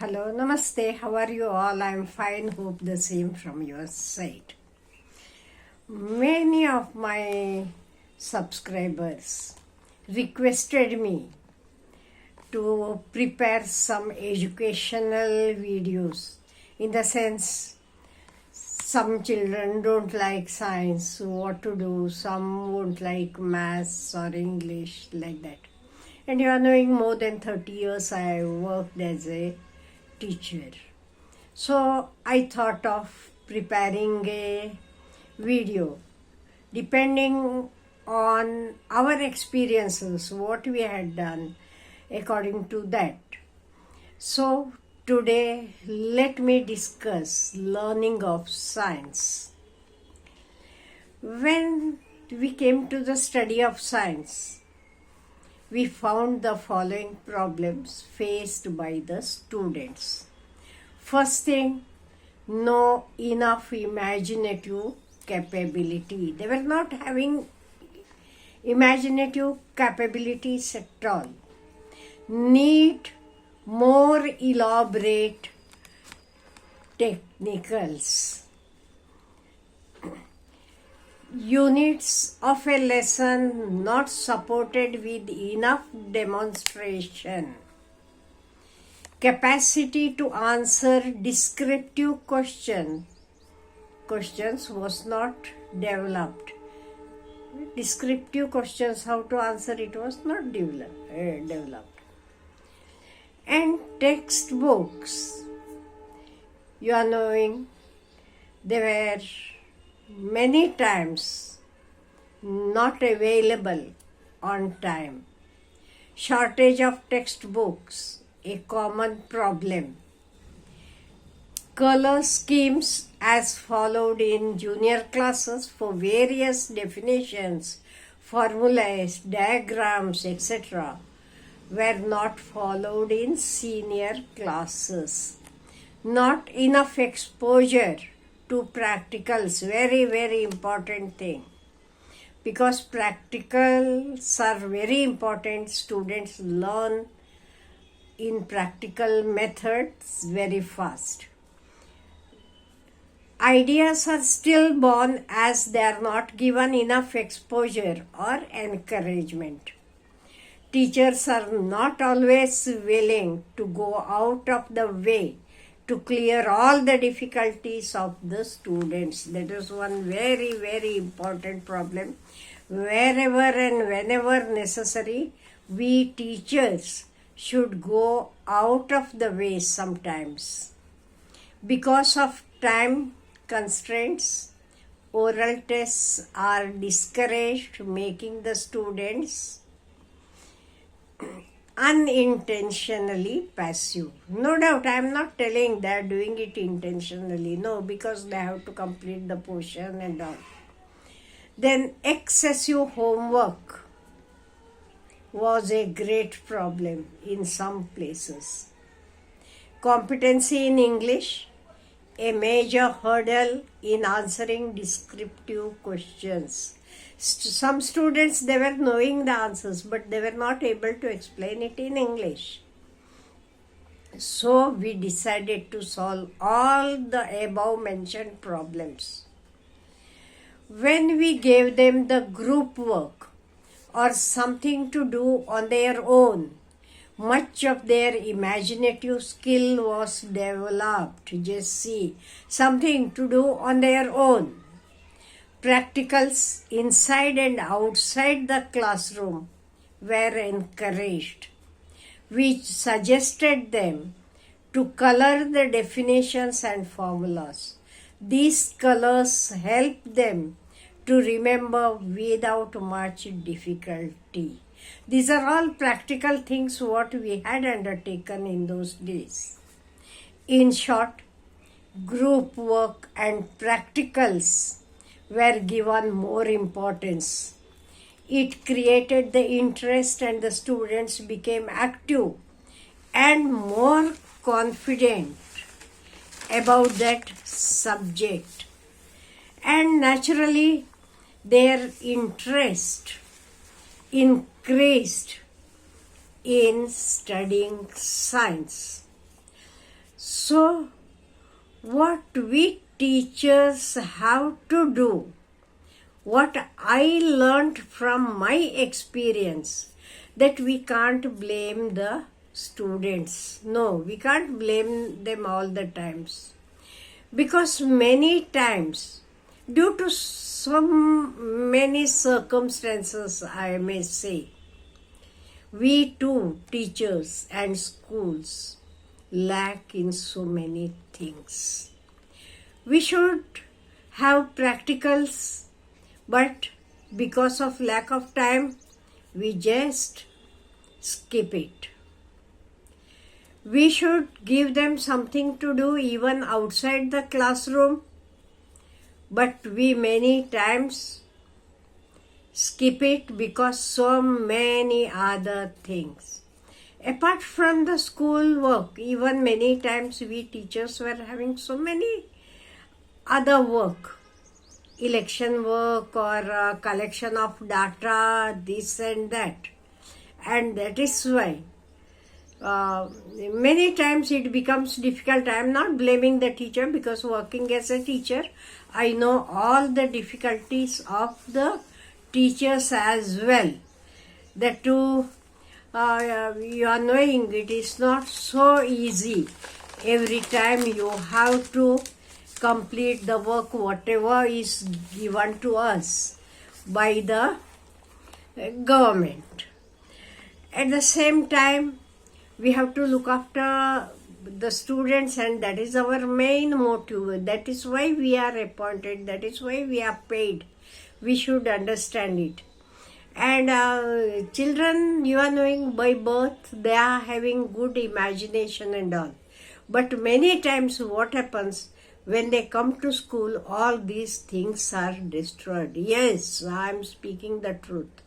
Hello, namaste. How are you all? I'm fine. Hope the same from your side. Many of my subscribers requested me to prepare some educational videos. In the sense, some children don't like science, what to do, some won't like maths or English, like that. And you are knowing, more than 30 years I worked as a teacher. So I thought of preparing a video depending on our experiences, what we had done according to that. So today let me discuss learning of science. When we came to the study of science, we found the following problems faced by the students. First thing, no enough imaginative capability. They were not having imaginative capabilities at all. Need more elaborate technicals. Units of a lesson not supported with enough demonstration. Capacity to answer descriptive questions was not developed. Descriptive questions, how to answer it, was not developed. And textbooks, you are knowing, they were many times not available on time. Shortage of textbooks, a common problem. Color schemes as followed in junior classes for various definitions, formulas, diagrams, etc. were not followed in senior classes. Not enough exposure to practicals, very important thing, because practicals are very important. Students learn in practical methods very fast. Ideas are still born as they are not given enough exposure or encouragement. Teachers are not always willing to go out of the way to clear all the difficulties of the students. That is one very important problem. Wherever and whenever necessary, we teachers should go out of the way sometimes. Because of time constraints, oral tests are discouraged, making the students unintentionally passive. No doubt, I am not telling they are doing it intentionally. No, because they have to complete the portion and all. Then excessive homework was a great problem in some places. Competency in English, a major hurdle in answering descriptive questions. Some students, they were knowing the answers, but they were not able to explain it in English. So we decided to solve all the above mentioned problems. When we gave them the group work or something to do on their own, much of their imaginative skill was developed. Just see, something to do on their own. Practicals inside and outside the classroom were encouraged, which suggested them to color the definitions and formulas. These colors helped them to remember without much difficulty. These are all practical things what we had undertaken in those days. In short, group work and practicals were given more importance. It created the interest and the students became active and more confident about that subject. And naturally, their interest increased in studying science. So what we teachers have to do, what I learned from my experience, that we can't blame the students. No, we can't blame them all the times. Because many times, due to so many circumstances, I may say, we too, teachers and schools, lack in so many things. We should have practicals, but because of lack of time, we just skip it. We should give them something to do even outside the classroom, but we many times skip it because so many other things. Apart from the school work, even many times we teachers were having so many other work, election work or collection of data, this and that. And that is why many times it becomes difficult. I am not blaming the teacher, because working as a teacher, I know all the difficulties of the teachers as well. That too, you are knowing it is not so easy. Every time you have to complete the work, whatever is given to us by the government. At the same time, we have to look after the students, and that is our main motive. That is why we are appointed. That is why we are paid. We should understand it. And children, you are knowing, by birth, they are having good imagination and all. But many times what happens, when they come to school, all these things are destroyed. Yes, I am speaking the truth.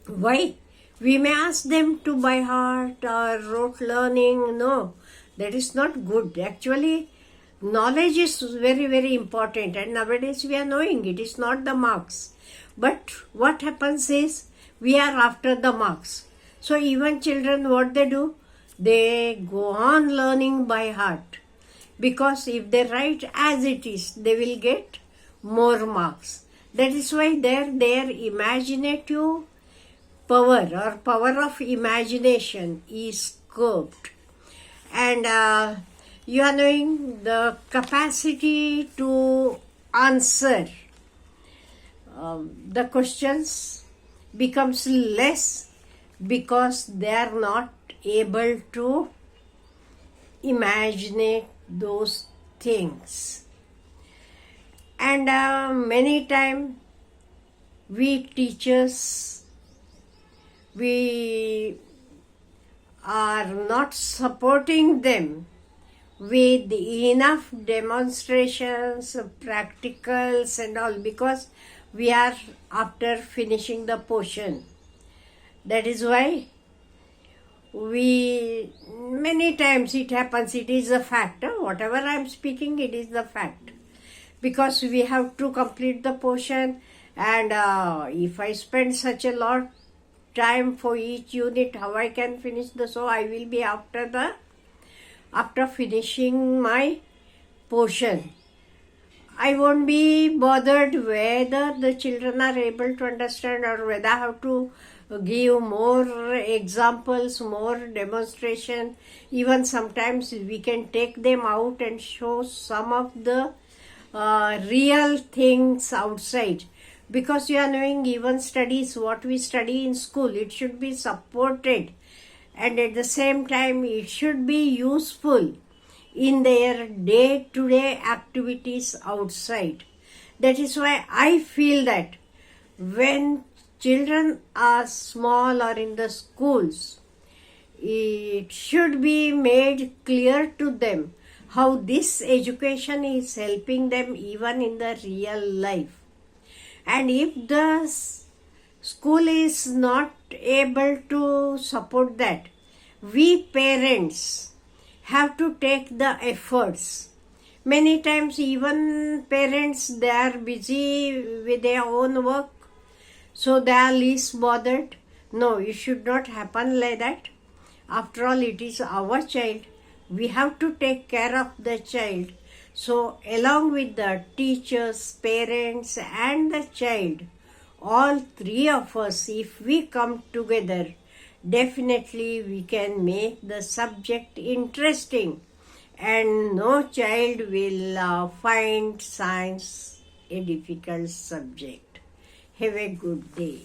Why? We may ask them to by heart or rote learning. No, that is not good. Actually, knowledge is very, very important, and nowadays we are knowing it is not the marks. But what happens is, we are after the marks. So even children, what they do, they go on learning by heart. Because if they write as it is, they will get more marks. That is why their imaginative power or power of imagination is curbed. And you are knowing, the capacity to answer the questions becomes less, because they are not able to imagine those things. And many times we teachers, we are not supporting them with enough demonstrations, practicals and all, because we are after finishing the portion. That is why we, many times it happens, it is a fact. Whatever I am speaking, it is the fact. Because we have to complete the portion, and if I spend such a lot time for each unit, how I can finish the, so I will be after finishing my portion, I won't be bothered whether the children are able to understand, or whether I have to give more examples, more demonstration. Even sometimes we can take them out and show some of the real things outside. Because you are knowing, even studies, what we study in school, it should be supported, and at the same time it should be useful in their day-to-day activities outside. That is why I feel that when children are small or in the schools, it should be made clear to them how this education is helping them even in the real life. And if the school is not able to support that, we parents have to take the efforts. Many times even parents, they are busy with their own work, so they are least bothered. No, it should not happen like that. After all, it is our child. we have to take care of the child. So along with the teachers, parents and the child, all three of us, if we come together, definitely we can make the subject interesting, and no child will find science a difficult subject. Have a good day.